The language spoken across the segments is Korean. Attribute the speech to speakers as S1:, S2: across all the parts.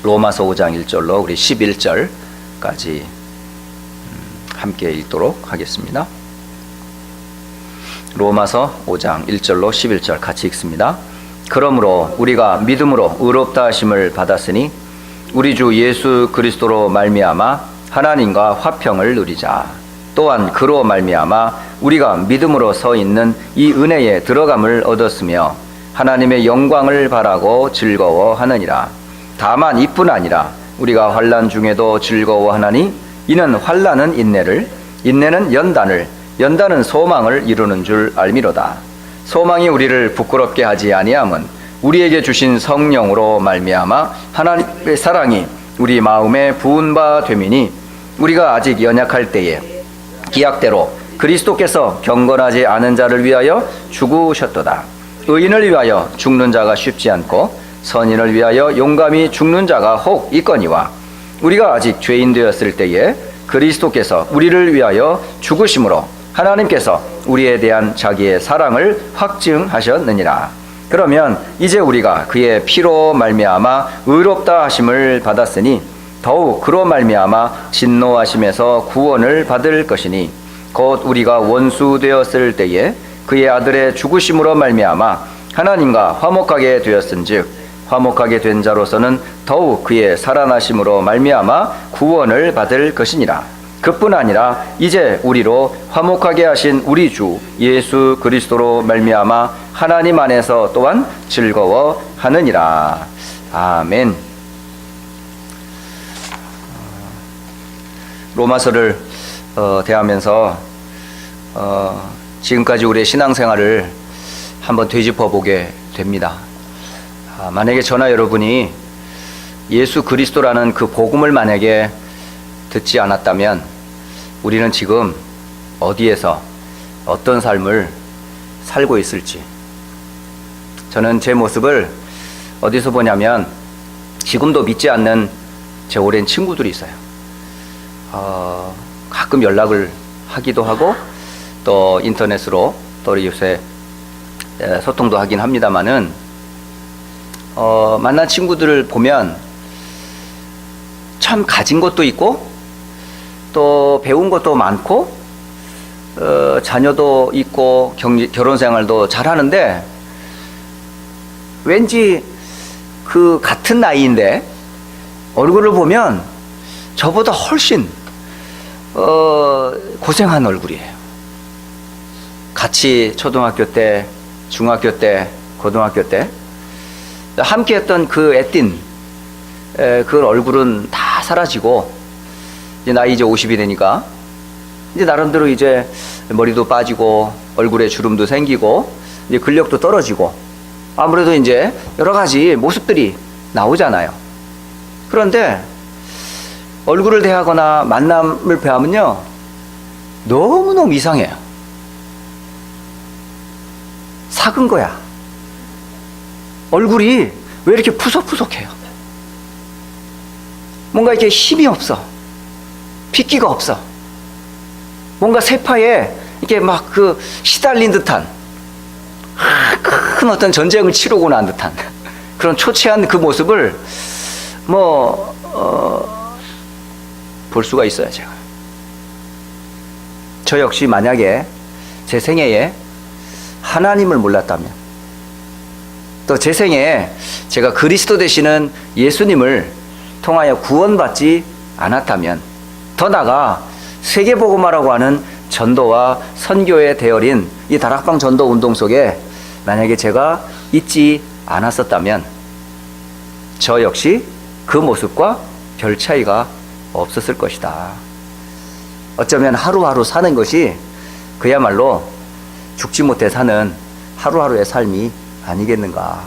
S1: 로마서 5장 1절로 우리 11절까지 함께 읽도록 하겠습니다. 로마서 5장 1절로 11절 같이 읽습니다. 그러므로 우리가 믿음으로 의롭다 하심을 받았으니 우리 주 예수 그리스도로 말미암아 하나님과 화평을 누리자. 또한 그로 말미암아 우리가 믿음으로 서 있는 이 은혜에 들어감을 얻었으며 하나님의 영광을 바라고 즐거워하느니라. 다만 이뿐 아니라 우리가 환난 중에도 즐거워하나니 이는 환난은 인내를, 인내는 연단을, 연단은 소망을 이루는 줄 알미로다. 소망이 우리를 부끄럽게 하지 아니함은 우리에게 주신 성령으로 말미암아 하나님의 사랑이 우리 마음에 부은 바 됨이니 우리가 아직 연약할 때에 기약대로 그리스도께서 경건하지 않은 자를 위하여 죽으셨도다. 의인을 위하여 죽는 자가 쉽지 않고 선인을 위하여 용감히 죽는 자가 혹 있거니와 우리가 아직 죄인 되었을 때에 그리스도께서 우리를 위하여 죽으심으로 하나님께서 우리에 대한 자기의 사랑을 확증하셨느니라. 그러면 이제 우리가 그의 피로 말미암아 의롭다 하심을 받았으니 더욱 그로 말미암아 진노하심에서 구원을 받을 것이니 곧 우리가 원수 되었을 때에 그의 아들의 죽으심으로 말미암아 하나님과 화목하게 되었은즉 화목하게 된 자로서는 더욱 그의 살아나심으로 말미암아 구원을 받을 것이니라. 그뿐 아니라 이제 우리로 화목하게 하신 우리 주 예수 그리스도로 말미암아 하나님 안에서 또한 즐거워하느니라. 아멘. 로마서를 대하면서 지금까지 우리의 신앙생활을 한번 되짚어 보게 됩니다. 만약에 저나 여러분이 예수 그리스도라는 그 복음을 만약에 듣지 않았다면 우리는 지금 어디에서 어떤 삶을 살고 있을지, 저는 제 모습을 어디서 보냐면 지금도 믿지 않는 제 오랜 친구들이 있어요. 가끔 연락을 하기도 하고 또 인터넷으로 또 요새 소통도 하긴 합니다만은 만난 친구들을 보면 참 가진 것도 있고 또 배운 것도 많고 자녀도 있고 결혼 생활도 잘하는데 왠지 그 같은 나이인데 얼굴을 보면 저보다 훨씬 고생한 얼굴이에요. 같이 초등학교 때, 중학교 때, 고등학교 때 함께 했던 그 애띤 그 얼굴은 다 사라지고 이제 나이 이제 50이 되니까 이제 나름대로 이제 머리도 빠지고 얼굴에 주름도 생기고 이제 근력도 떨어지고 아무래도 이제 여러 가지 모습들이 나오잖아요. 그런데 얼굴을 대하거나 만남을 배하면요 너무너무 이상해요. 삭은 거야. 얼굴이 왜 이렇게 푸석푸석해요? 뭔가 이렇게 힘이 없어. 핏기가 없어. 뭔가 세파에 이렇게 막 그 시달린 듯한 큰 어떤 전쟁을 치르고 난 듯한 그런 초췌한 그 모습을 볼 수가 있어요. 제가 저 역시 만약에 제 생애에 하나님을 몰랐다면 또 제 생애에 제가 그리스도 되시는 예수님을 통하여 구원받지 않았다면 더 나아가 세계복음화라고 하는 전도와 선교의 대열인 이 다락방 전도 운동 속에 만약에 제가 있지 않았었다면 저 역시 그 모습과 별 차이가 없었을 것이다. 어쩌면 하루하루 사는 것이 그야말로 죽지 못해 사는 하루하루의 삶이 아니겠는가.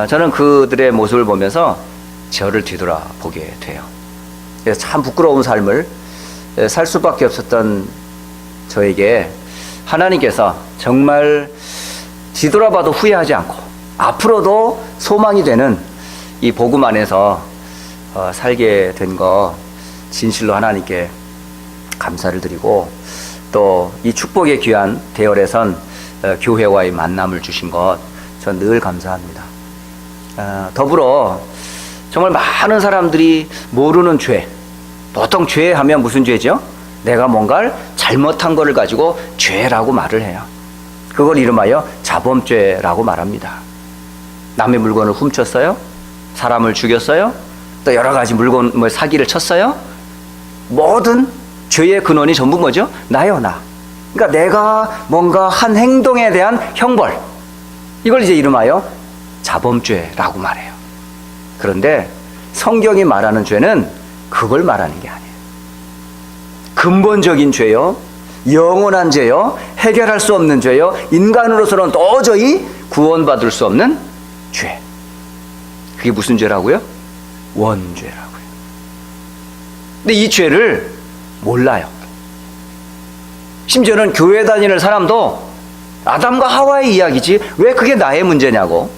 S1: 저는 그들의 모습을 보면서 저를 뒤돌아보게 돼요. 그래서 참 부끄러운 삶을 살 수밖에 없었던 저에게 하나님께서 정말 뒤돌아봐도 후회하지 않고 앞으로도 소망이 되는 이 복음 안에서 살게 된 거 진실로 하나님께 감사를 드리고 또 이 축복의 귀한 대열에선 교회와의 만남을 주신 것 전 늘 감사합니다. 더불어 정말 많은 사람들이 모르는 죄. 보통 죄 하면 무슨 죄죠? 내가 뭔가를 잘못한 거를 가지고 죄라고 말을 해요. 그걸 이름하여 자범죄라고 말합니다. 남의 물건을 훔쳤어요? 사람을 죽였어요? 또 여러 가지 물건, 사기를 쳤어요? 모든 죄의 근원이 전부 뭐죠? 나요, 나. 그러니까 내가 뭔가 한 행동에 대한 형벌. 이걸 이제 이름하여 자범죄라고 말해요. 그런데 성경이 말하는 죄는 그걸 말하는 게 아니에요. 근본적인 죄요, 영원한 죄요, 해결할 수 없는 죄요, 인간으로서는 도저히 구원받을 수 없는 죄. 그게 무슨 죄라고요? 원죄라고요. 근데 이 죄를 몰라요. 심지어는 교회 다니는 사람도 아담과 하와의 이야기지 왜 그게 나의 문제냐고.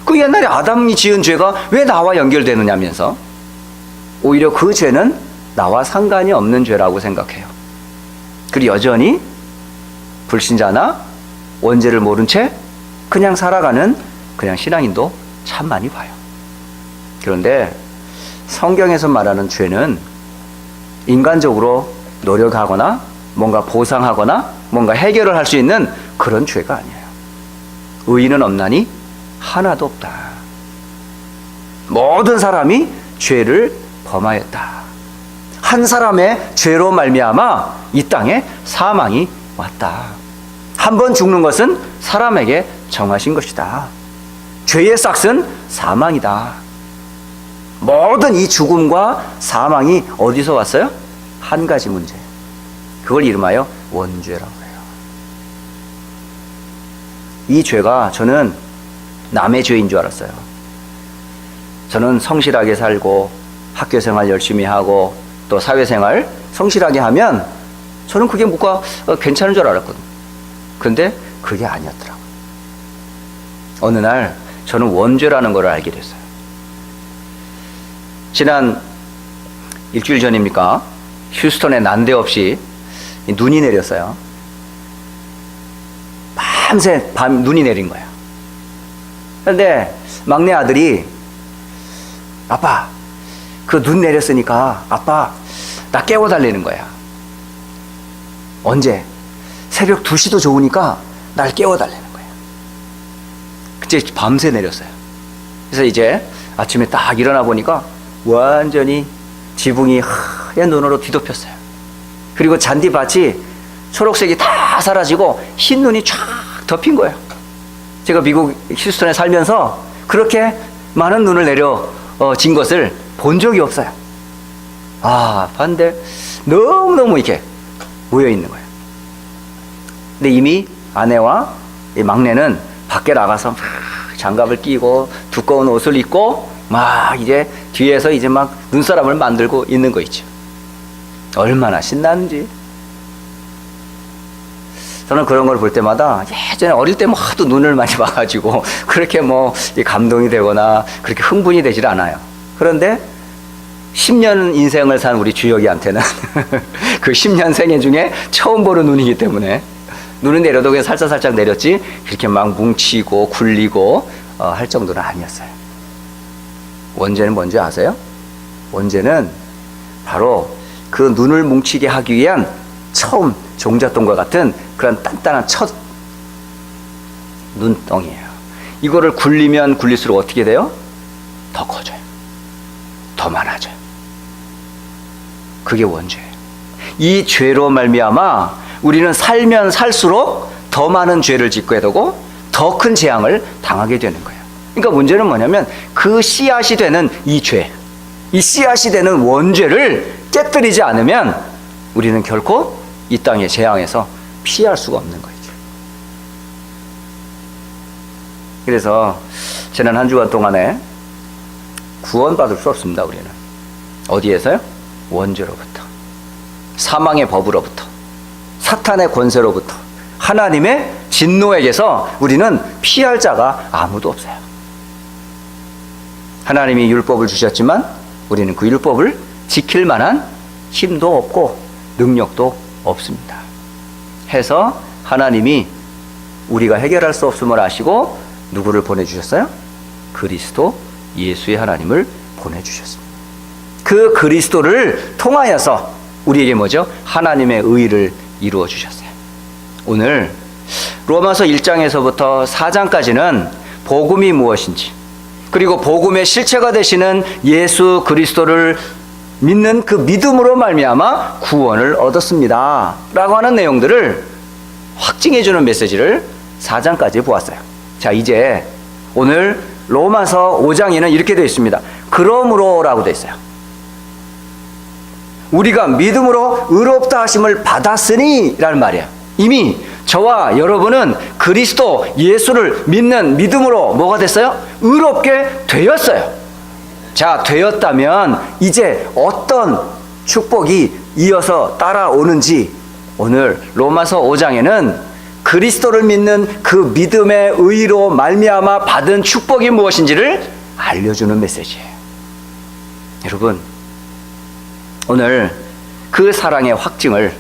S1: 그 옛날에 아담이 지은 죄가 왜 나와 연결되느냐면서 오히려 그 죄는 나와 상관이 없는 죄라고 생각해요. 그리고 여전히 불신자나 원죄를 모른 채 그냥 살아가는 그냥 신앙인도 참 많이 봐요. 그런데 성경에서 말하는 죄는 인간적으로 노력하거나 뭔가 보상하거나 뭔가 해결을 할 수 있는 그런 죄가 아니에요. 의인은 없나니 하나도 없다. 모든 사람이 죄를 범하였다. 한 사람의 죄로 말미암아 이 땅에 사망이 왔다. 한 번 죽는 것은 사람에게 정하신 것이다. 죄의 싹은 사망이다. 모든 이 죽음과 사망이 어디서 왔어요? 한 가지 문제. 그걸 이름하여 원죄라고 해요. 이 죄가 저는 남의 죄인 줄 알았어요. 저는 성실하게 살고 학교생활 열심히 하고 또 사회생활 성실하게 하면 저는 그게 뭐가 괜찮은 줄 알았거든요. 그런데 그게 아니었더라고요. 어느 날 저는 원죄라는 걸 알게 됐어요. 지난 일주일 전입니까? 휴스턴에 난데없이 눈이 내렸어요. 밤새 눈이 내린 거야. 그런데 막내 아들이 아빠 그 눈 내렸으니까 아빠 나 깨워달라는 거야. 언제? 새벽 2시도 좋으니까 날 깨워달라는 거야. 그때 밤새 내렸어요. 그래서 이제 아침에 딱 일어나 보니까 완전히 지붕이 하얀 눈으로 뒤덮였어요. 그리고 잔디밭이 초록색이 다 사라지고 흰 눈이 쫙 덮인 거예요. 제가 미국 휴스턴에 살면서 그렇게 많은 눈을 내려진 것을 본 적이 없어요. 봤는데 너무너무 이렇게 모여 있는 거예요. 근데 이미 아내와 이 막내는 밖에 나가서 장갑을 끼고 두꺼운 옷을 입고 막 이제 뒤에서 이제 막 눈사람을 만들고 있는 거 있죠. 얼마나 신나는지. 저는 그런 걸 볼 때마다 예전에 어릴 때 뭐 하도 눈을 많이 봐가지고 그렇게 뭐 감동이 되거나 그렇게 흥분이 되질 않아요. 그런데 10년 인생을 산 우리 주혁이한테는 그 10년 생애 중에 처음 보는 눈이기 때문에 눈이 내려도 그냥 살짝살짝 내렸지 그렇게 막 뭉치고 굴리고 할 정도는 아니었어요. 원죄는 뭔지 아세요? 원죄는 바로 그 눈을 뭉치게 하기 위한 처음 종잣돈과 같은 그런 단단한 첫 눈덩이에요. 이거를 굴리면 굴릴수록 어떻게 돼요? 더 커져요. 더 많아져요. 그게 원죄예요. 이 죄로 말미암아 우리는 살면 살수록 더 많은 죄를 짓게 되고 더 큰 재앙을 당하게 되는 거예요. 그러니까 문제는 뭐냐면 그 씨앗이 되는 이 죄, 이 씨앗이 되는 원죄를 깨뜨리지 않으면 우리는 결코 이 땅의 재앙에서 피할 수가 없는 거죠. 그래서 지난 한 주간 동안에 구원받을 수 없습니다. 우리는 어디에서요? 원죄로부터, 사망의 법으로부터, 사탄의 권세로부터, 하나님의 진노에게서 우리는 피할 자가 아무도 없어요. 하나님이 율법을 주셨지만 우리는 그 율법을 지킬 만한 힘도 없고 능력도 없습니다. 해서 하나님이 우리가 해결할 수 없음을 아시고 누구를 보내주셨어요? 그리스도 예수의 하나님을 보내주셨습니다. 그 그리스도를 통하여서 우리에게 뭐죠? 하나님의 의를 이루어 주셨어요. 오늘 로마서 1장에서부터 4장까지는 복음이 무엇인지, 그리고 복음의 실체가 되시는 예수 그리스도를 믿는 그 믿음으로 말미암아 구원을 얻었습니다 라고 하는 내용들을 확증해 주는 메시지를 4장까지 보았어요. 자, 이제 오늘 로마서 5장에는 이렇게 되어 있습니다. 그러므로 라고 되어 있어요. 우리가 믿음으로 의롭다 하심을 받았으니 라는 말이에요. 이미 저와 여러분은 그리스도 예수를 믿는 믿음으로 뭐가 됐어요? 의롭게 되었어요. 자, 되었다면 이제 어떤 축복이 이어서 따라오는지 오늘 로마서 5장에는 그리스도를 믿는 그 믿음의 의로 말미암아 받은 축복이 무엇인지를 알려주는 메시지예요. 여러분, 오늘 그 사랑의 확증을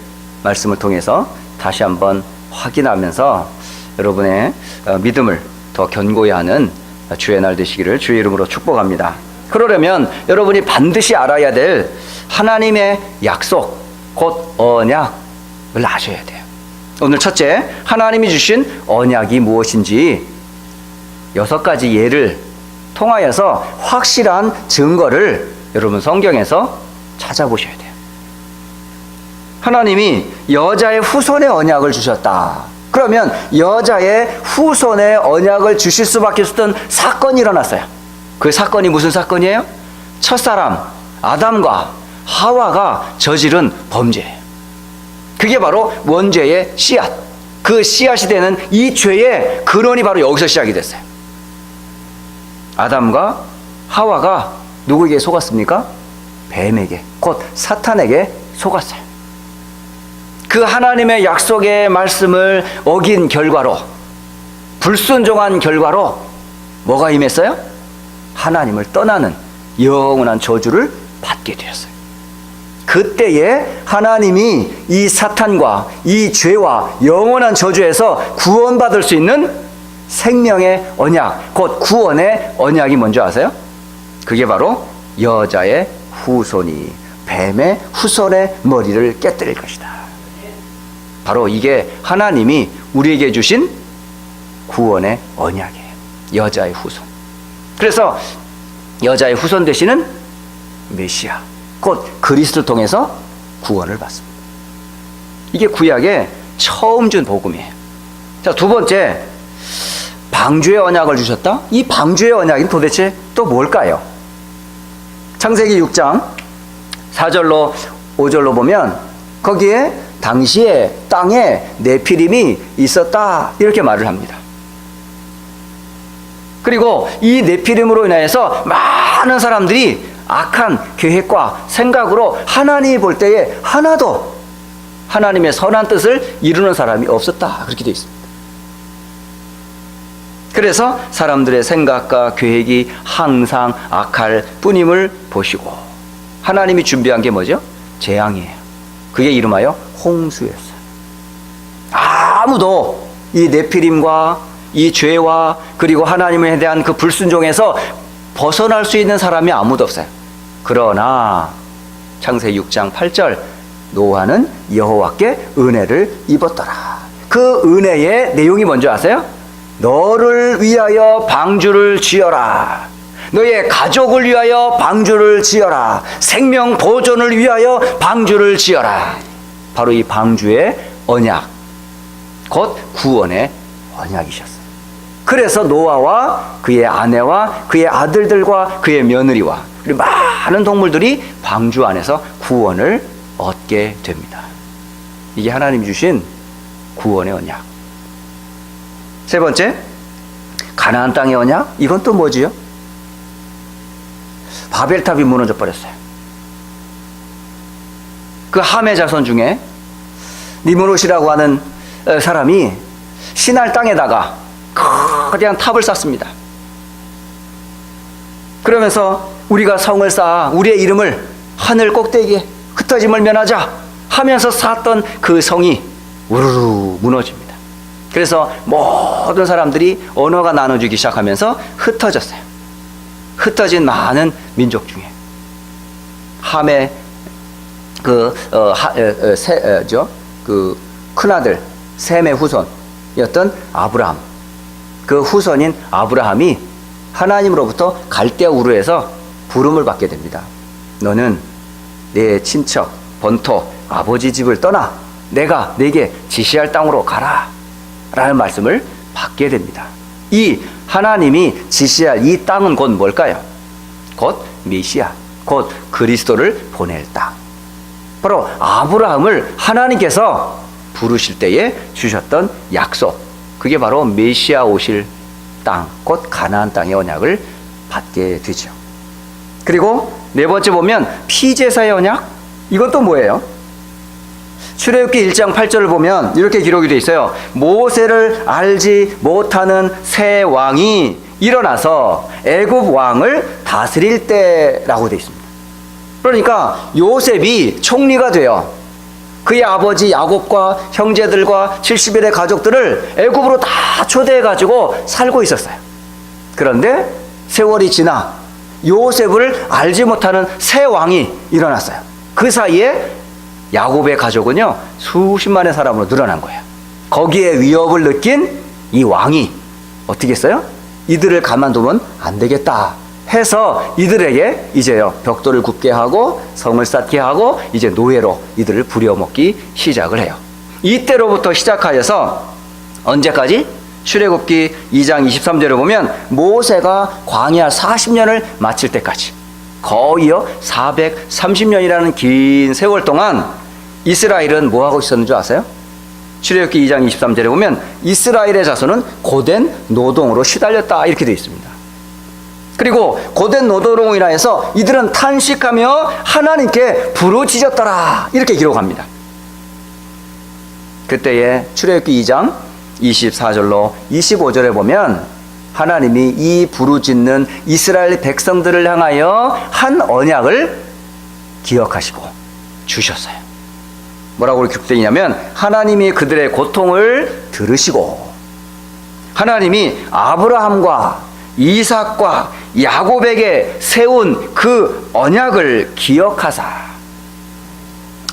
S1: 말씀을 통해서 다시 한번 확인하면서 여러분의 믿음을 더 견고히 하는 주의 날 되시기를 주의 이름으로 축복합니다. 그러려면 여러분이 반드시 알아야 될 하나님의 약속, 곧 언약을 아셔야 돼요. 오늘 첫째, 하나님이 주신 언약이 무엇인지 6가지 예를 통하여서 확실한 증거를 여러분 성경에서 찾아보셔야 돼요. 하나님이 여자의 후손의 언약을 주셨다. 그러면 여자의 후손의 언약을 주실 수밖에 없었던 사건이 일어났어요. 그 사건이 무슨 사건이에요? 첫사람 아담과 하와가 저지른 범죄예요. 그게 바로 원죄의 씨앗, 그 씨앗이 되는 이 죄의 근원이 바로 여기서 시작이 됐어요. 아담과 하와가 누구에게 속았습니까? 뱀에게, 곧 사탄에게 속았어요. 그 하나님의 약속의 말씀을 어긴 결과로, 불순종한 결과로 뭐가 임했어요? 하나님을 떠나는 영원한 저주를 받게 되었어요. 그때에 하나님이 이 사탄과 이 죄와 영원한 저주에서 구원받을 수 있는 생명의 언약, 곧 구원의 언약이 뭔지 아세요? 그게 바로 여자의 후손이 뱀의 후손의 머리를 깨뜨릴 것이다. 바로 이게 하나님이 우리에게 주신 구원의 언약이에요. 여자의 후손. 그래서 여자의 후손 되시는 메시아, 곧 그리스도를 통해서 구원을 받습니다. 이게 구약의 처음 준 복음이에요. 자, 두 번째, 방주의 언약을 주셨다? 이 방주의 언약이 도대체 또 뭘까요? 창세기 6장 4절로 5절로 보면 거기에 당시에 땅에 네피림이 있었다 이렇게 말을 합니다. 그리고 이 네피림으로 인해서 많은 사람들이 악한 계획과 생각으로 하나님이 볼 때에 하나도 하나님의 선한 뜻을 이루는 사람이 없었다 그렇게 되어 있습니다. 그래서 사람들의 생각과 계획이 항상 악할 뿐임을 보시고 하나님이 준비한 게 뭐죠? 재앙이에요. 그게 이름하여 홍수였어요. 아무도 이 네피림과 이 죄와 그리고 하나님에 대한 그 불순종에서 벗어날 수 있는 사람이 아무도 없어요. 그러나 창세기 6장 8절 노아는 여호와께 은혜를 입었더라. 그 은혜의 내용이 뭔지 아세요? 너를 위하여 방주를 지어라. 너의 가족을 위하여 방주를 지어라. 생명 보존을 위하여 방주를 지어라. 바로 이 방주의 언약, 곧 구원의 언약이셨어요. 그래서 노아와 그의 아내와 그의 아들들과 그의 며느리와 그리고 많은 동물들이 방주 안에서 구원을 얻게 됩니다. 이게 하나님이 주신 구원의 언약. 세 번째, 가나안 땅의 언약. 이건 또 뭐지요? 바벨탑이 무너져 버렸어요. 그 함의 자손 중에 니므롯이라고 하는 사람이 시날 땅에다가 거대한 탑을 쌓습니다. 그러면서 우리가 성을 쌓아 우리의 이름을 하늘 꼭대기에 흩어짐을 면하자 하면서 쌓았던 그 성이 우르르 무너집니다. 그래서 모든 사람들이 언어가 나눠지기 시작하면서 흩어졌어요. 흩어진 많은 민족 중에 함의 큰아들 셈의 후손이었던 아브라함, 그 후손인 아브라함이 하나님으로부터 갈대아 우르에서 부름을 받게 됩니다. 너는 내 친척 본토 아버지 집을 떠나 내가 네게 지시할 땅으로 가라 라는 말씀을 받게 됩니다. 이 하나님이 지시할 이 땅은 곧 뭘까요? 곧 메시아, 곧 그리스도를 보낼 땅. 바로 아브라함을 하나님께서 부르실 때에 주셨던 약속, 그게 바로 메시아 오실 땅, 곧 가나안 땅의 언약을 받게 되죠. 그리고 네 번째 보면 피제사의 언약, 이건 또 뭐예요? 출애굽기 1장 8절을 보면 이렇게 기록이 되어 있어요. 모세를 알지 못하는 새 왕이 일어나서 애굽 왕을 다스릴 때라고 되어 있습니다. 그러니까 요셉이 총리가 되어 그의 아버지 야곱과 형제들과 70일의 가족들을 애굽으로 다 초대해가지고 살고 있었어요. 그런데 세월이 지나 요셉을 알지 못하는 새 왕이 일어났어요. 그 사이에 야곱의 가족은요 수십만의 사람으로 늘어난 거예요. 거기에 위협을 느낀 이 왕이 어떻게 했어요? 이들을 가만두면 안 되겠다 해서 이들에게 이제요 벽돌을 굽게 하고 성을 쌓게 하고 이제 노예로 이들을 부려먹기 시작을 해요. 이때로부터 시작하여서 언제까지? 출애굽기 2장 23절을 보면 모세가 광야 40년을 마칠 때까지 거의요 430년이라는 긴 세월 동안 이스라엘은 뭐하고 있었는 줄 아세요? 출애굽기 2장 23절에 보면 이스라엘의 자손은 고된 노동으로 시달렸다 이렇게 되어 있습니다. 그리고 고된 노동으로 인하여서 이들은 탄식하며 하나님께 부르짖었더라 이렇게 기록합니다. 그때에 출애굽기 2장 24절로 25절에 보면 하나님이 이 부르짖는 이스라엘 백성들을 향하여 한 언약을 기억하시고 주셨어요. 뭐라고 기록되어 있냐면 하나님이 그들의 고통을 들으시고 하나님이 아브라함과 이삭과 야곱에게 세운 그 언약을 기억하사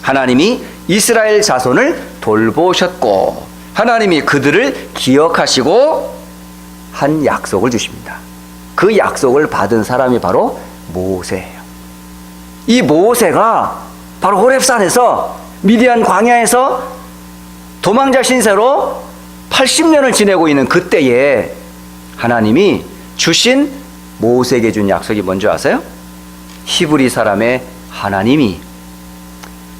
S1: 하나님이 이스라엘 자손을 돌보셨고 하나님이 그들을 기억하시고 한 약속을 주십니다. 그 약속을 받은 사람이 바로 모세예요. 이 모세가 바로 호렙산에서 미디안 광야에서 도망자 신세로 80년을 지내고 있는 그때에 하나님이 주신 모세에게 준 약속이 뭔지 아세요? 히브리 사람의 하나님이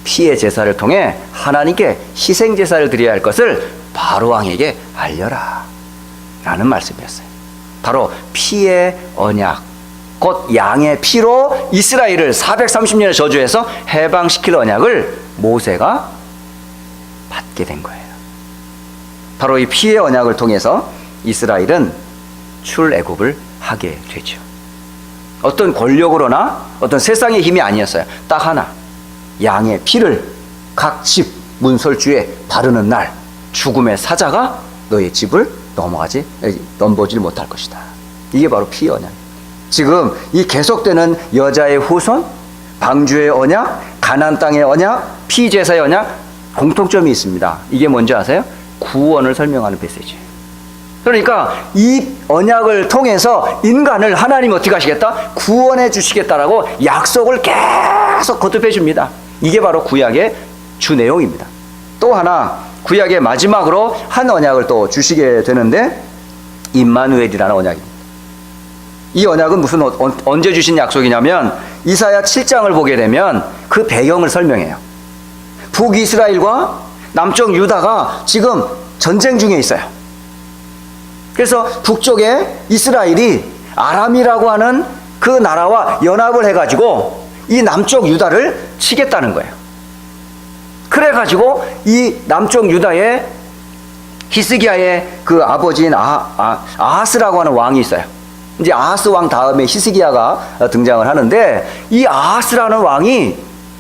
S1: 피의 제사를 통해 하나님께 희생 제사를 드려야 할 것을 바로 왕에게 알려라 라는 말씀이었어요. 바로 피의 언약, 곧 양의 피로 이스라엘을 430년의 저주에서 해방시킬 언약을 모세가 받게 된 거예요. 바로 이 피의 언약을 통해서 이스라엘은 출애굽을 하게 되죠. 어떤 권력으로나 어떤 세상의 힘이 아니었어요. 딱 하나, 양의 피를 각 집 문설주에 바르는 날 죽음의 사자가 너의 집을 넘보질 못할 것이다. 이게 바로 피의 언약. 지금 이 계속되는 여자의 후손, 방주의 언약, 가나안 땅의 언약, 피제사의 언약 공통점이 있습니다. 이게 뭔지 아세요? 구원을 설명하는 메시지예요. 그러니까 이 언약을 통해서 인간을 하나님이 어떻게 하시겠다? 구원해 주시겠다라고 약속을 계속 거듭해 줍니다. 이게 바로 구약의 주 내용입니다. 또 하나 구약의 마지막으로 한 언약을 또 주시게 되는데 임마누엘이라는 언약입니다. 이 언약은 무슨 언제 주신 약속이냐면 이사야 7장을 보게 되면 그 배경을 설명해요. 북이스라엘과 남쪽 유다가 지금 전쟁 중에 있어요. 그래서 북쪽에 이스라엘이 아람이라고 하는 그 나라와 연합을 해가지고 이 남쪽 유다를 치겠다는 거예요. 그래가지고 이 남쪽 유다의 히스기야의 그 아버지인 아하스라고 하는 왕이 있어요. 이제 아하스 왕 다음에 히스기야가 등장을 하는데 이 아하스라는 왕이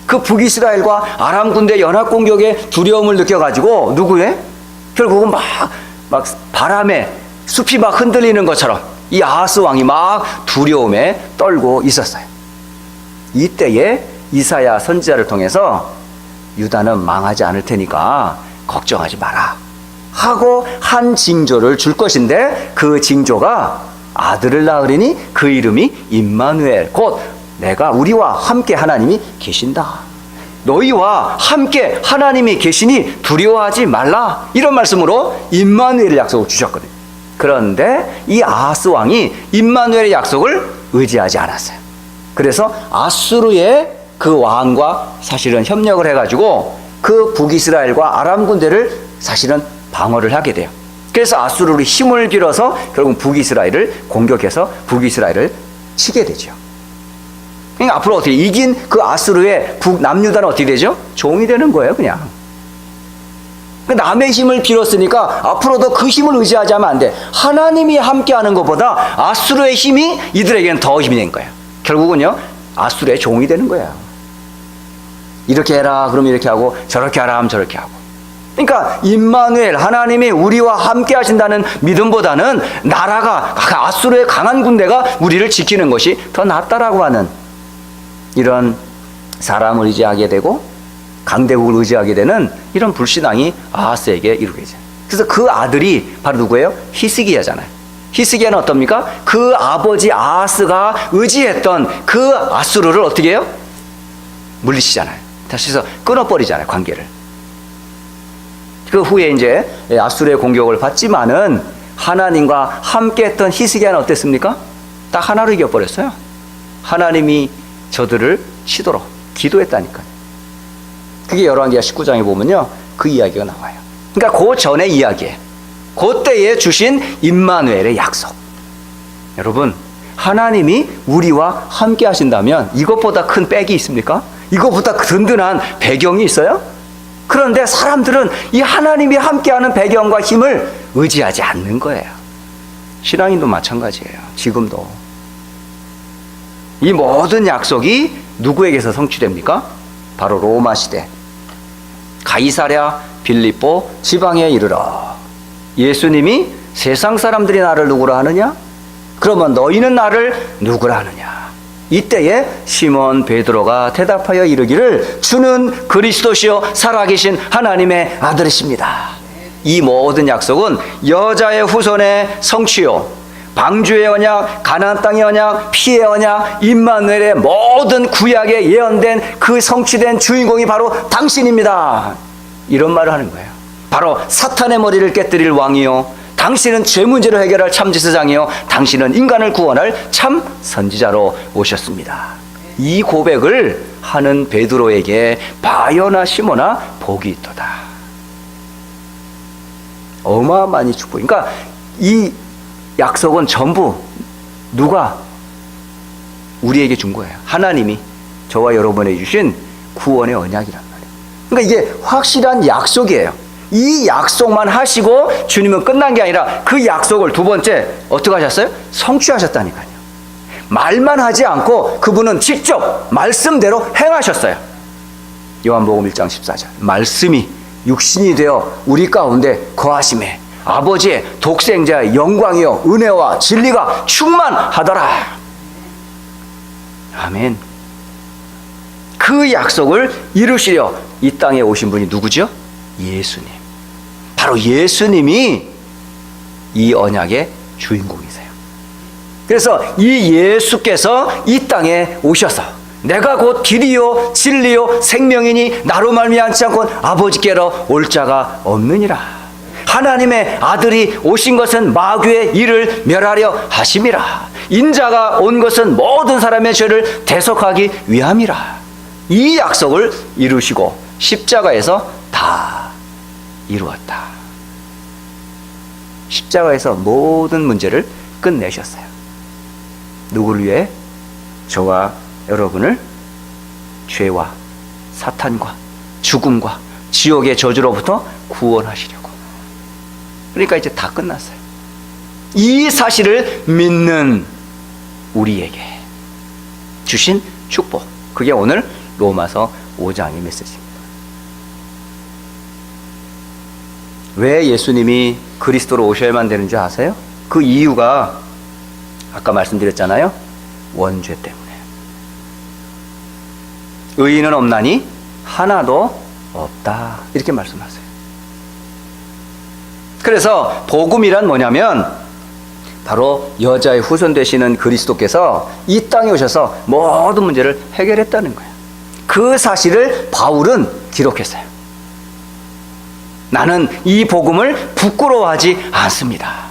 S1: 그 북이스라엘과 아람 군대 연합 공격에 두려움을 느껴가지고 누구의? 결국은 막 바람에 숲이 막 흔들리는 것처럼 이 아하스 왕이 막 두려움에 떨고 있었어요. 이때에 이사야 선지자를 통해서 유다는 망하지 않을 테니까 걱정하지 마라 하고 한 징조를 줄 것인데, 그 징조가 아들을 낳으리니 그 이름이 임마누엘, 곧 내가 우리와 함께 하나님이 계신다. 너희와 함께 하나님이 계시니 두려워하지 말라. 이런 말씀으로 임마누엘의 약속을 주셨거든요. 그런데 이 아하스 왕이 임마누엘의 약속을 의지하지 않았어요. 그래서 아수르의 그 왕과 사실은 협력을 해가지고 그 북이스라엘과 아람 군대를 사실은 방어를 하게 돼요. 그래서 아수르로 힘을 빌어서 결국 북이스라엘을 공격해서 북이스라엘을 치게 되죠. 그러니까 앞으로 어떻게 이긴 그 아수르의 북남유다는 어떻게 되죠? 종이 되는 거예요, 그냥. 남의 힘을 빌었으니까 앞으로도 그 힘을 의지하지 하면 안 돼. 하나님이 함께하는 것보다 아수르의 힘이 이들에게는 더 힘이 된 거예요. 결국은요, 아수르의 종이 되는 거예요. 이렇게 해라 그러면 이렇게 하고, 저렇게 하라 하면 저렇게 하고. 그러니까 임마누엘, 하나님이 우리와 함께 하신다는 믿음보다는 나라가, 아수르의 강한 군대가 우리를 지키는 것이 더 낫다라고 하는 이런 사람을 의지하게 되고 강대국을 의지하게 되는 이런 불신앙이 아하스에게 이루게 되죠. 그래서 그 아들이 바로 누구예요? 히스기야잖아요. 히스기야는 어떻습니까? 그 아버지 아하스가 의지했던 그 아수르를 어떻게 해요? 물리치잖아요. 다시 해서 끊어버리잖아요, 관계를. 그 후에 이제 아수르의 공격을 받지만은 하나님과 함께 했던 히스기야는 어땠습니까? 딱 하나로 이겨버렸어요. 하나님이 저들을 치도록 기도했다니까요. 그게 열왕기하 19장에 보면요, 그 이야기가 나와요. 그러니까 그 전의 이야기예요. 그때에 주신 임마누엘의 약속. 여러분, 하나님이 우리와 함께 하신다면 이것보다 큰 백이 있습니까? 이것보다 든든한 배경이 있어요? 그런데 사람들은 이 하나님이 함께하는 배경과 힘을 의지하지 않는 거예요. 신앙인도 마찬가지예요. 지금도. 이 모든 약속이 누구에게서 성취됩니까? 바로 로마 시대 가이사랴 빌립보 지방에 이르러 예수님이 세상 사람들이 나를 누구라 하느냐? 그러면 너희는 나를 누구라 하느냐? 이때에 시몬 베드로가 대답하여 이르기를 주는 그리스도시요 살아계신 하나님의 아들이십니다. 이 모든 약속은 여자의 후손의 성취요, 방주의 언약, 가나안 땅의 언약, 피의 언약, 임마누엘의 모든 구약에 예언된 그 성취된 주인공이 바로 당신입니다. 이런 말을 하는 거예요. 바로 사탄의 머리를 깨뜨릴 왕이요, 당신은 죄 문제를 해결할 참 제사장이요, 당신은 인간을 구원할 참 선지자로 오셨습니다. 이 고백을 하는 베드로에게 바요나 시모나 복이 있도다. 어마어마한 축복. 그러니까 이 약속은 전부 누가 우리에게 준 거예요. 하나님이 저와 여러분에게 주신 구원의 언약이란 말이에요. 그러니까 이게 확실한 약속이에요. 이 약속만 하시고 주님은 끝난 게 아니라 그 약속을 두 번째 어떻게 하셨어요? 성취하셨다니까요. 말만 하지 않고 그분은 직접 말씀대로 행하셨어요. 요한복음 1장 14절. 말씀이 육신이 되어 우리 가운데 거하심에 아버지의 독생자의 영광이요 은혜와 진리가 충만하더라. 아멘. 그 약속을 이루시려 이 땅에 오신 분이 누구죠? 예수님. 바로 예수님이 이 언약의 주인공이세요. 그래서 이 예수께서 이 땅에 오셔서 내가 곧 길이요 진리요 생명이니 나로 말미암지 않고 아버지께로 올 자가 없느니라. 하나님의 아들이 오신 것은 마귀의 일을 멸하려 하심이라. 인자가 온 것은 모든 사람의 죄를 대속하기 위함이라. 이 약속을 이루시고 십자가에서 다 이루었다. 십자가에서 모든 문제를 끝내셨어요. 누구를 위해? 저와 여러분을 죄와 사탄과 죽음과 지옥의 저주로부터 구원하시려고. 그러니까 이제 다 끝났어요. 이 사실을 믿는 우리에게 주신 축복, 그게 오늘 로마서 5장의 메시지입니다. 왜 예수님이 그리스도로 오셔야만 되는 줄 아세요? 그 이유가 아까 말씀드렸잖아요. 원죄 때문에. 의인은 없나니 하나도 없다. 이렇게 말씀하세요. 그래서 복음이란 뭐냐면 바로 여자의 후손 되시는 그리스도께서 이 땅에 오셔서 모든 문제를 해결했다는 거예요. 그 사실을 바울은 기록했어요. 나는 이 복음을 부끄러워하지 않습니다.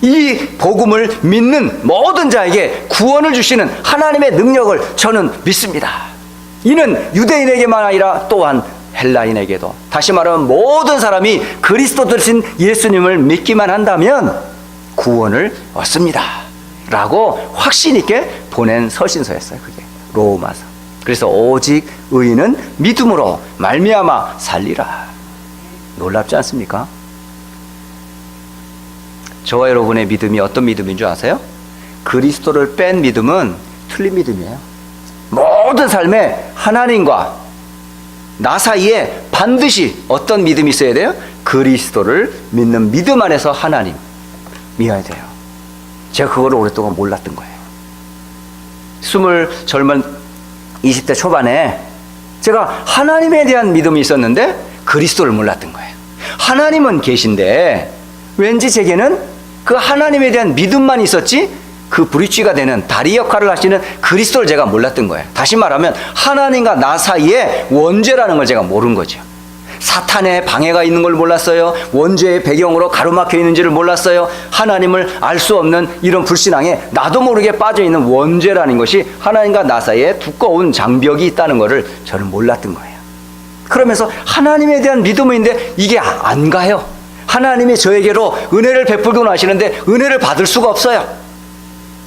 S1: 이 복음을 믿는 모든 자에게 구원을 주시는 하나님의 능력을 저는 믿습니다. 이는 유대인에게만 아니라 또한 헬라인에게도, 다시 말하면 모든 사람이 그리스도 되신 예수님을 믿기만 한다면 구원을 얻습니다 라고 확신 있게 보낸 서신서였어요. 그게 로마서. 그래서 오직 의인은 믿음으로 말미암아 살리라. 놀랍지 않습니까? 저와 여러분의 믿음이 어떤 믿음인 줄 아세요? 그리스도를 뺀 믿음은 틀린 믿음이에요. 모든 삶에 하나님과 나 사이에 반드시 어떤 믿음이 있어야 돼요? 그리스도를 믿는 믿음 안에서 하나님이어야 돼요. 제가 그거를 오랫동안 몰랐던 거예요. 젊은 20대 초반에 제가 하나님에 대한 믿음이 있었는데 그리스도를 몰랐던 거예요. 하나님은 계신데 왠지 제게는 그 하나님에 대한 믿음만 있었지 그 브릿지가 되는 다리 역할을 하시는 그리스도를 제가 몰랐던 거예요. 다시 말하면 하나님과 나 사이에 원죄라는 걸 제가 모른 거죠. 사탄의 방해가 있는 걸 몰랐어요. 원죄의 배경으로 가로막혀 있는지를 몰랐어요. 하나님을 알 수 없는 이런 불신앙에 나도 모르게 빠져있는 원죄라는 것이 하나님과 나 사이에 두꺼운 장벽이 있다는 것을 저는 몰랐던 거예요. 그러면서 하나님에 대한 믿음인데 이게 안 가요. 하나님이 저에게로 은혜를 베풀고 나시는데 은혜를 받을 수가 없어요.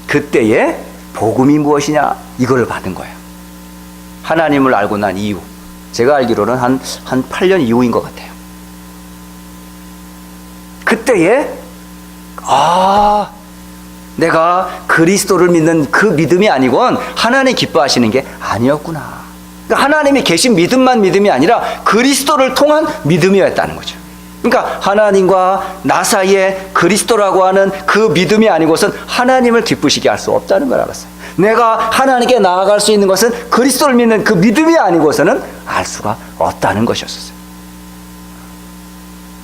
S1: 그때에 복음이 무엇이냐 이걸 받은 거예요. 하나님을 알고 난 이후, 제가 알기로는 한 8년 이후인 것 같아요. 그때에 내가 그리스도를 믿는 그 믿음이 아니건 하나님 기뻐하시는 게 아니었구나. 그러니까 하나님이 계신 믿음만 믿음이 아니라 그리스도를 통한 믿음이었다는 거죠. 그러니까 하나님과 나 사이에 그리스도라고 하는 그 믿음이 아니고선 하나님을 기쁘시게 할 수 없다는 걸 알았어요. 내가 하나님께 나아갈 수 있는 것은 그리스도를 믿는 그 믿음이 아니고서는 알 수가 없다는 것이었어요.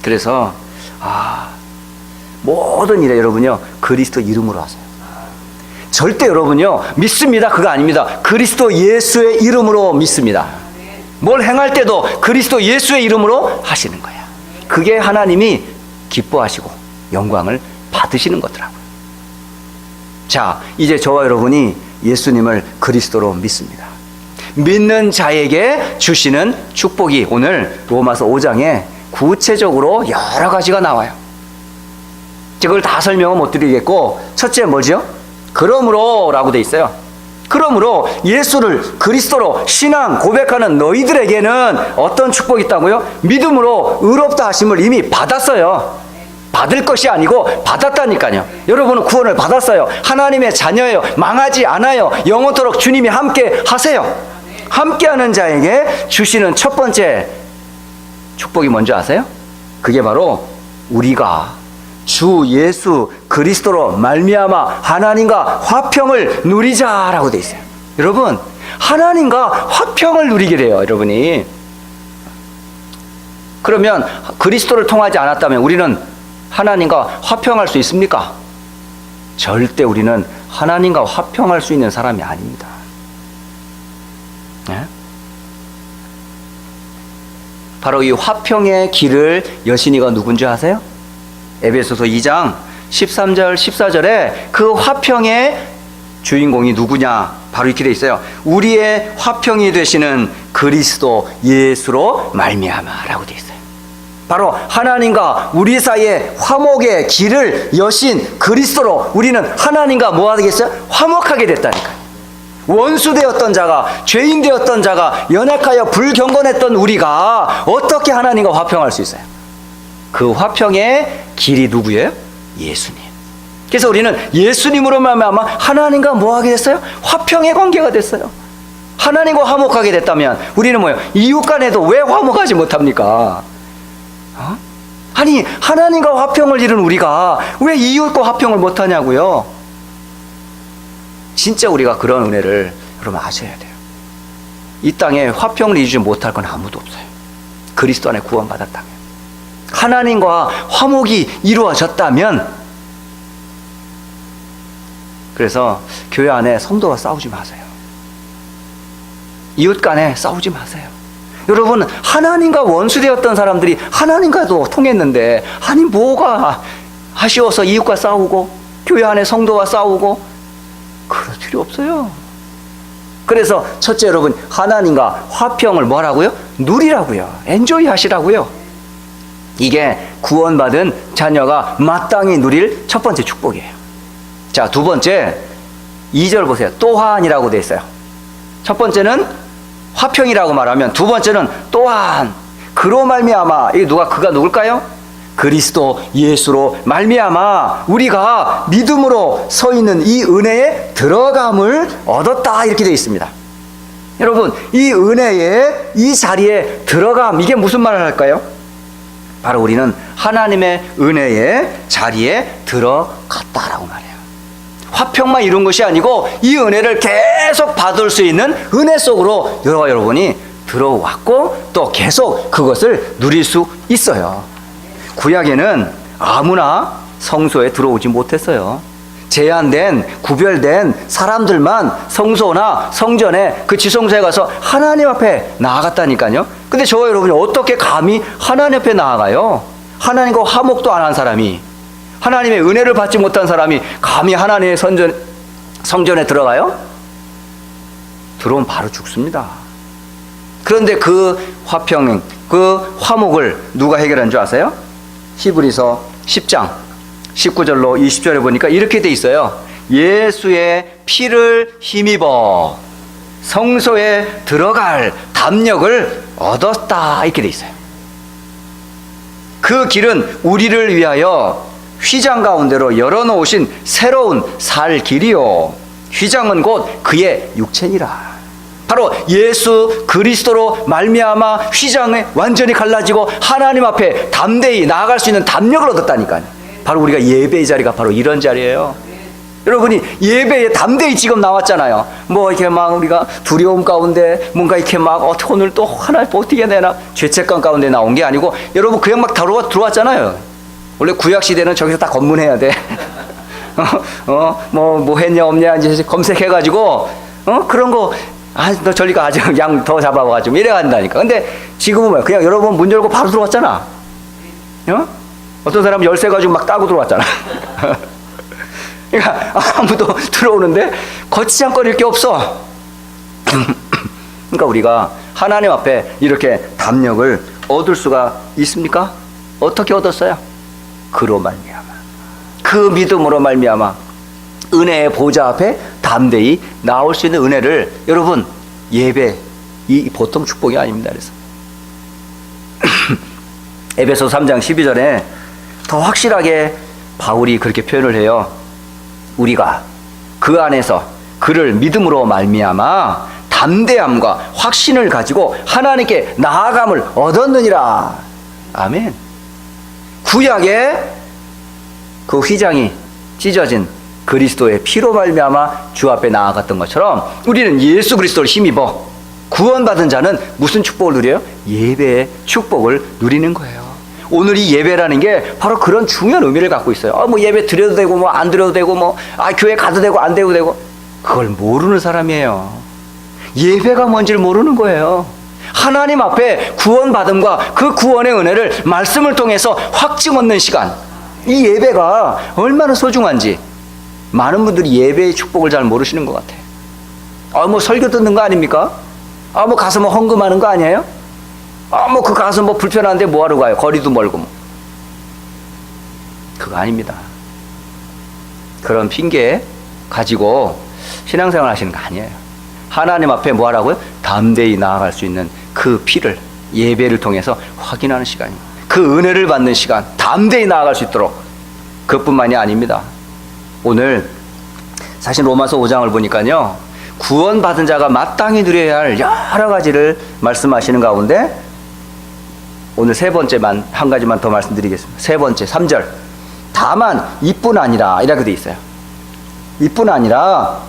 S1: 그래서 모든 일에 여러분요 그리스도 이름으로 하세요. 절대 여러분요 믿습니다 그거 아닙니다. 그리스도 예수의 이름으로 믿습니다. 뭘 행할 때도 그리스도 예수의 이름으로 하시는 거예요. 그게 하나님이 기뻐하시고 영광을 받으시는 거더라고요. 자, 이제 저와 여러분이 예수님을 그리스도로 믿습니다. 믿는 자에게 주시는 축복이 오늘 로마서 5장에 구체적으로 여러 가지가 나와요. 제가 그걸 다 설명은 못 드리겠고, 첫째 뭐죠? 그러므로 라고 돼 있어요. 그러므로 예수를 그리스도로 신앙 고백하는 너희들에게는 어떤 축복이 있다고요? 믿음으로 의롭다 하심을 이미 받았어요. 받을 것이 아니고 받았다니까요. 여러분은 구원을 받았어요. 하나님의 자녀예요. 망하지 않아요. 영원토록 주님이 함께 하세요. 함께하는 자에게 주시는 첫 번째 축복이 뭔지 아세요? 그게 바로 우리가 주 예수 그리스도로 말미암아 하나님과 화평을 누리자라고 돼 있어요. 여러분, 하나님과 화평을 누리게 돼요. 여러분이. 그러면 그리스도를 통하지 않았다면 우리는 하나님과 화평할 수 있습니까? 절대 우리는 하나님과 화평할 수 있는 사람이 아닙니다. 네? 바로 이 화평의 길을 여신 이가 누군지 아세요? 에베소서 2장 13절 14절에 그 화평의 주인공이 누구냐? 바로 이렇게 돼 있어요. 우리의 화평이 되시는 그리스도 예수로 말미암아라고 돼 있어요. 바로 하나님과 우리 사이의 화목의 길을 여신 그리스도로 우리는 하나님과 뭐 하겠어요? 화목하게 됐다니까요. 원수되었던 자가, 죄인되었던 자가, 연약하여 불경건했던 우리가 어떻게 하나님과 화평할 수 있어요? 그 화평의 길이 누구예요? 예수님. 그래서 우리는 예수님으로 말미암아 하나님과 뭐 하게 됐어요? 화평의 관계가 됐어요. 하나님과 화목하게 됐다면 우리는 뭐예요? 이웃 간에도 왜 화목하지 못합니까? 아니, 하나님과 화평을 이룬 우리가 왜 이웃과 화평을 못하냐고요? 진짜 우리가 그런 은혜를 여러분 아셔야 돼요. 이 땅에 화평을 이루지 못할 건 아무도 없어요. 그리스도 안에 구원받았다면, 하나님과 화목이 이루어졌다면. 그래서 교회 안에 성도와 싸우지 마세요. 이웃 간에 싸우지 마세요. 여러분, 하나님과 원수되었던 사람들이 하나님과도 통했는데, 아니 뭐가 아쉬워서 이웃과 싸우고 교회 안에 성도와 싸우고, 그럴 필요 없어요. 그래서 첫째, 여러분, 하나님과 화평을 뭐라고요? 누리라고요. 엔조이 하시라고요. 이게 구원받은 자녀가 마땅히 누릴 첫 번째 축복이에요. 자, 두 번째, 2절 보세요. 또한이라고 되어 있어요. 첫 번째는 화평이라고 말하면, 두 번째는 또한, 그로 말미암아, 이게 그가 누굴까요? 그리스도 예수로 말미암아 우리가 믿음으로 서 있는 이 은혜에 들어감을 얻었다, 이렇게 되어 있습니다. 여러분, 이 은혜에, 이 자리에 들어감, 이게 무슨 말을 할까요? 바로 우리는 하나님의 은혜의 자리에 들어갔다라고 말해요. 화평만 이룬 것이 아니고 이 은혜를 계속 받을 수 있는 은혜 속으로 여러분이 들어왔고 또 계속 그것을 누릴 수 있어요. 구약에는 아무나 성소에 들어오지 못했어요. 제한된, 구별된 사람들만 성소나 성전에, 그 지성소에 가서 하나님 앞에 나아갔다니까요. 근데 저와 여러분이 어떻게 감히 하나님 앞에 나아가요? 하나님과 화목도 안 한 사람이, 하나님의 은혜를 받지 못한 사람이 감히 하나님의 성전에 들어가요? 들어오면 바로 죽습니다. 그런데 그 화평, 그 화목을 누가 해결한 줄 아세요? 히브리서 10장 19절로 20절에 보니까 이렇게 돼 있어요. 예수의 피를 힘입어 성소에 들어갈 담력을 얻었다, 이렇게 돼 있어요. 그 길은 우리를 위하여 휘장 가운데로 열어놓으신 새로운 살 길이요, 휘장은 곧 그의 육체니라. 바로 예수 그리스도로 말미암아 휘장에 완전히 갈라지고 하나님 앞에 담대히 나아갈 수 있는 담력을 얻었다니까요. 바로 우리가 예배의 자리가 바로 이런 자리예요. 여러분이 예배에 담대히 지금 나왔잖아요. 뭐 이렇게 막 우리가 두려움 가운데 뭔가 이렇게 막 어떻게 오늘 또 하나 버티게 되나 죄책감 가운데 나온 게 아니고, 여러분 그냥 막 들어왔잖아요. 원래 구약 시대는 저기서 다 검문해야 돼. 뭐 했냐 없냐 이제 검색해가지고 그런 거, 너 저리 가, 아직 양 더 잡아와가지고 이래 간다니까. 근데 지금은 뭐야? 그냥 여러분 문 열고 바로 들어왔잖아. 어떤 사람은 열쇠 가지고 막 따고 들어왔잖아. 그러니까 아무도 들어오는데 거치장거릴 게 없어. 그러니까 우리가 하나님 앞에 이렇게 담력을 얻을 수가 있습니까? 어떻게 얻었어요? 그로 말미암아, 그 믿음으로 말미암아 은혜의 보좌 앞에 담대히 나올 수 있는 은혜를, 여러분 예배, 이 보통 축복이 아닙니다. 그래서 에베소 3장 12절에 더 확실하게 바울이 그렇게 표현을 해요. 우리가 그 안에서 그를 믿음으로 말미암아 담대함과 확신을 가지고 하나님께 나아감을 얻었느니라. 아멘. 구약에 그 휘장이 찢어진 그리스도의 피로 말미암아 주 앞에 나아갔던 것처럼 우리는 예수 그리스도를 힘입어 구원받은 자는 무슨 축복을 누려요? 예배의 축복을 누리는 거예요. 오늘 이 예배라는 게 바로 그런 중요한 의미를 갖고 있어요. 뭐 예배 드려도 되고 뭐 안 드려도 되고 뭐 교회 가도 되고 안 되고 되고, 그걸 모르는 사람이에요. 예배가 뭔지를 모르는 거예요. 하나님 앞에 구원받음과 그 구원의 은혜를 말씀을 통해서 확증 얻는 시간, 이 예배가 얼마나 소중한지 많은 분들이 예배의 축복을 잘 모르시는 것 같아요. 뭐 설교 듣는 거 아닙니까? 뭐 가서 뭐 헌금하는 거 아니에요? 뭐 그 가서 뭐 불편한데 뭐하러 가요? 거리도 멀고 뭐. 그거 아닙니다. 그런 핑계 가지고 신앙생활 하시는 거 아니에요. 하나님 앞에 뭐 하라고요? 담대히 나아갈 수 있는 그 피를 예배를 통해서 확인하는 시간입니다. 그 은혜를 받는 시간, 담대히 나아갈 수 있도록. 그것뿐만이 아닙니다. 오늘 사실 로마서 5장을 보니까요, 구원받은 자가 마땅히 누려야 할 여러 가지를 말씀하시는 가운데 오늘 세 번째만 한 가지만 더 말씀드리겠습니다. 세 번째 3절, 다만 이뿐 아니라, 이라고 되어 있어요. 이뿐 아니라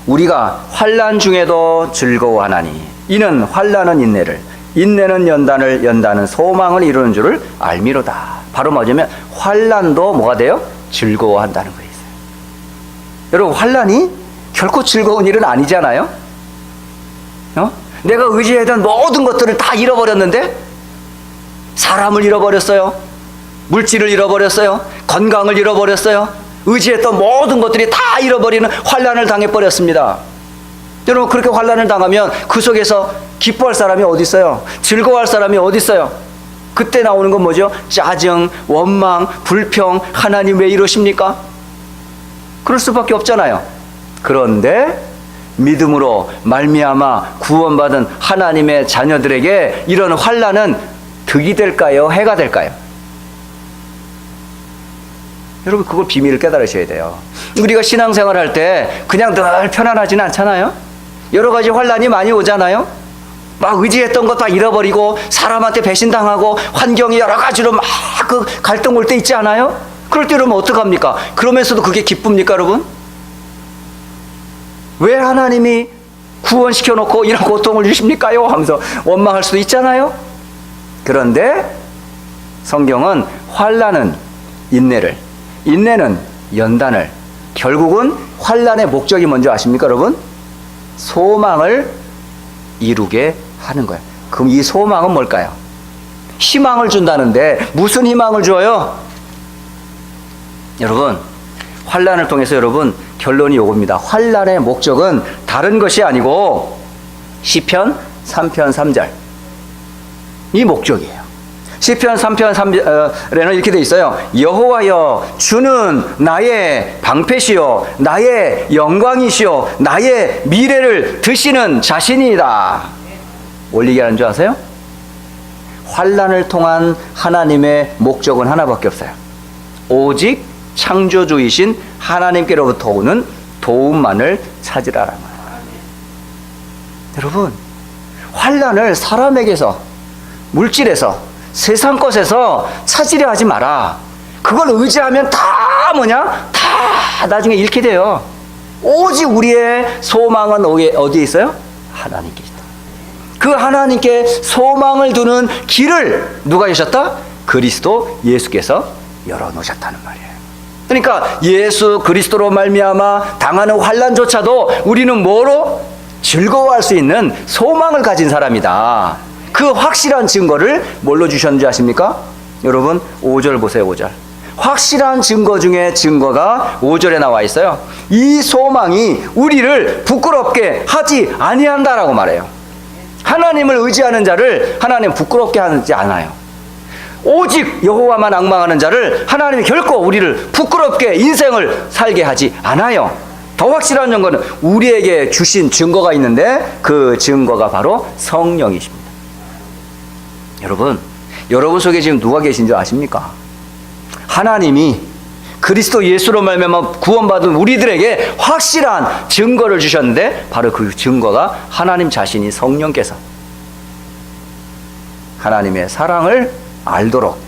S1: 우리가 환난 중에도 즐거워하나니 이는 환난은 인내를, 인내는 연단을, 연단은 소망을 이루는 줄을 알미로다. 바로 뭐냐면 환난도 뭐가 돼요? 즐거워한다는 거예요. 여러분, 환난이 결코 즐거운 일은 아니잖아요. 내가 의지하던 모든 것들을 다 잃어버렸는데, 사람을 잃어버렸어요, 물질을 잃어버렸어요, 건강을 잃어버렸어요, 의지했던 모든 것들이 다 잃어버리는 환난을 당해버렸습니다. 여러분, 그렇게 환난을 당하면 그 속에서 기뻐할 사람이 어디 있어요? 즐거워할 사람이 어디 있어요? 그때 나오는 건 뭐죠? 짜증, 원망, 불평, 하나님 왜 이러십니까? 그럴 수밖에 없잖아요. 그런데 믿음으로 말미암아 구원받은 하나님의 자녀들에게 이런 환난은 득이 될까요? 해가 될까요? 여러분, 그걸 비밀을 깨달으셔야 돼요. 우리가 신앙생활 할 때 그냥 늘 편안하지는 않잖아요. 여러 가지 환난이 많이 오잖아요. 막 의지했던 것 다 잃어버리고 사람한테 배신당하고 환경이 여러 가지로 막 그 갈등 올 때 있지 않아요? 그럴 때 여러분 어떡합니까? 그러면서도 그게 기쁩니까, 여러분? 왜 하나님이 구원시켜 놓고 이런 고통을 주십니까요? 하면서 원망할 수도 있잖아요. 그런데 성경은 환난은 인내를, 인내는 연단을, 결국은 환난의 목적이 뭔지 아십니까, 여러분? 소망을 이루게 하는 거예요. 그럼 이 소망은 뭘까요? 희망을 준다는데 무슨 희망을 줘요? 여러분, 환난을 통해서 여러분 결론이 요겁니다. 환난의 목적은 다른 것이 아니고 시편 3편 3절 이 목적이에요. 시편 3편 3절에는 이렇게 돼 있어요. 여호와여, 주는 나의 방패시요 나의 영광이시요 나의 미래를 드시는 자신이다. 뭘 얘기하는 줄 아세요? 환난을 통한 하나님의 목적은 하나밖에 없어요. 오직 창조주이신 하나님께로부터 오는 도움만을 찾으라는 거예요. 여러분, 환난을 사람에게서, 물질에서, 세상 것에서 찾으려 하지 마라. 그걸 의지하면 다 뭐냐? 다 나중에 잃게 돼요. 오직 우리의 소망은 어디에 있어요? 하나님께 있다. 그 하나님께 소망을 두는 길을 누가 여셨다? 그리스도 예수께서 열어놓으셨다는 말이에요. 그러니까 예수 그리스도로 말미암아 당하는 환난조차도 우리는 뭐로? 즐거워할 수 있는 소망을 가진 사람이다. 그 확실한 증거를 뭘로 주셨는지 아십니까? 여러분, 5절 보세요. 5절. 확실한 증거 중에 증거가 5절에 나와 있어요. 이 소망이 우리를 부끄럽게 하지 아니한다라고 말해요. 하나님을 의지하는 자를 하나님 부끄럽게 하지 않아요. 오직 여호와만 앙망하는 자를 하나님이 결코 우리를 부끄럽게 인생을 살게 하지 않아요. 더 확실한 증거는 우리에게 주신 증거가 있는데 그 증거가 바로 성령이십니다. 여러분 속에 지금 누가 계신 줄 아십니까? 하나님이 그리스도 예수로 말미암아 구원받은 우리들에게 확실한 증거를 주셨는데 바로 그 증거가 하나님 자신이 성령께서 하나님의 사랑을 알도록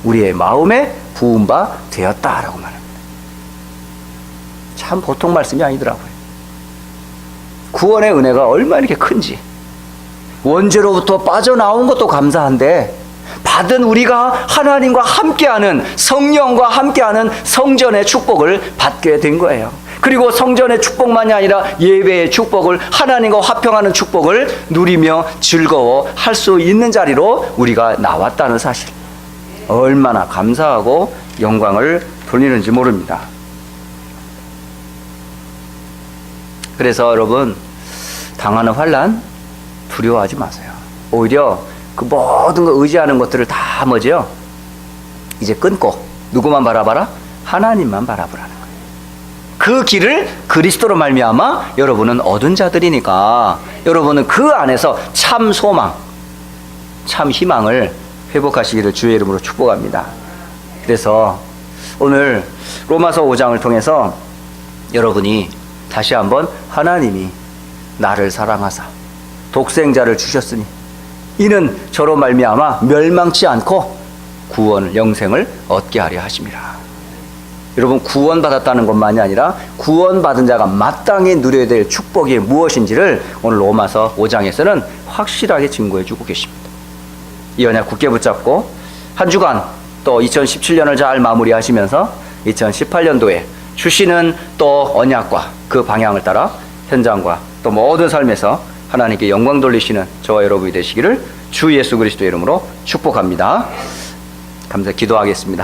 S1: 우리의 마음에 부은 바 되었다라고 말합니다. 참 보통 말씀이 아니더라고요. 구원의 은혜가 얼마나 이렇게 큰지, 원죄로부터 빠져나온 것도 감사한데 받은 우리가 하나님과 함께하는, 성령과 함께하는 성전의 축복을 받게 된 거예요. 그리고 성전의 축복만이 아니라 예배의 축복을, 하나님과 화평하는 축복을 누리며 즐거워할 수 있는 자리로 우리가 나왔다는 사실, 얼마나 감사하고 영광을 돌리는지 모릅니다. 그래서 여러분, 당하는 환난 두려워하지 마세요. 오히려 그 모든 거 의지하는 것들을 다 뭐죠? 이제 끊고 누구만 바라봐라? 하나님만 바라보라는 거예요. 그 길을 그리스도로 말미암아 여러분은 얻은 자들이니까 여러분은 그 안에서 참 소망, 참 희망을 회복하시기를 주의 이름으로 축복합니다. 그래서 오늘 로마서 5장을 통해서 여러분이 다시 한번 하나님이 나를 사랑하사 독생자를 주셨으니 이는 저로 말미암아 멸망치 않고 구원을, 영생을 얻게 하려 하심이라. 여러분, 구원받았다는 것만이 아니라 구원받은 자가 마땅히 누려야 될 축복이 무엇인지를 오늘 로마서 5장에서는 확실하게 증거해 주고 계십니다. 이 언약 굳게 붙잡고 한 주간 또 2017년을 잘 마무리하시면서 2018년도에 주시는 또 언약과 그 방향을 따라 현장과 또 모든 삶에서 하나님께 영광 돌리시는 저와 여러분이 되시기를 주 예수 그리스도의 이름으로 축복합니다. 감사 기도하겠습니다.